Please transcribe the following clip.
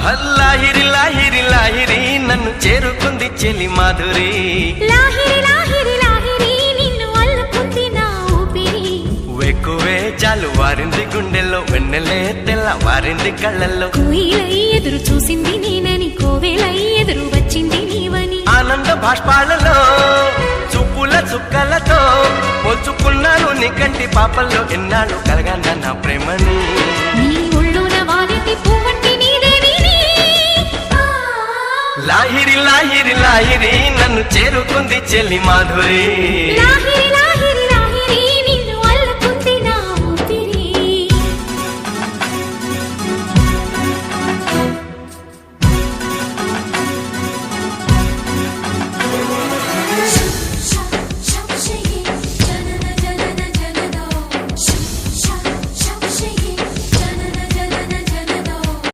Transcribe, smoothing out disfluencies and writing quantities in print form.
లాహిరి లాహిరి లాహిరి నన్ను చేరుకుంది చెలి మాధురి లాహిరి లాహిరి లాహిరి నిన్ను అల్లుకుంది నా ఊపిరి వెక్కువే జాలు వారింది గుండెల్లో వెన్నెలే తెల్ల వారింది కళ్ళల్లో కోయిలై ఎదురు చూసింది నేనని కోవెలై ఎదురు వచ్చింది నీవని ఆనంద భాష్పాలలో చూపుల చుక్కలతో పోల్చుకున్నాను నీ కంటి పాపల్లో ఎన్నాళ్ళు కలగన్న నా ప్రేమని నీ ఒళ్ళోన వాలింది పువ్వంటి నీదేవిని లాహిరి లాహిరి లాహిరి నన్ను చేరుకుంది చెల్లి మాధురి లాహిరి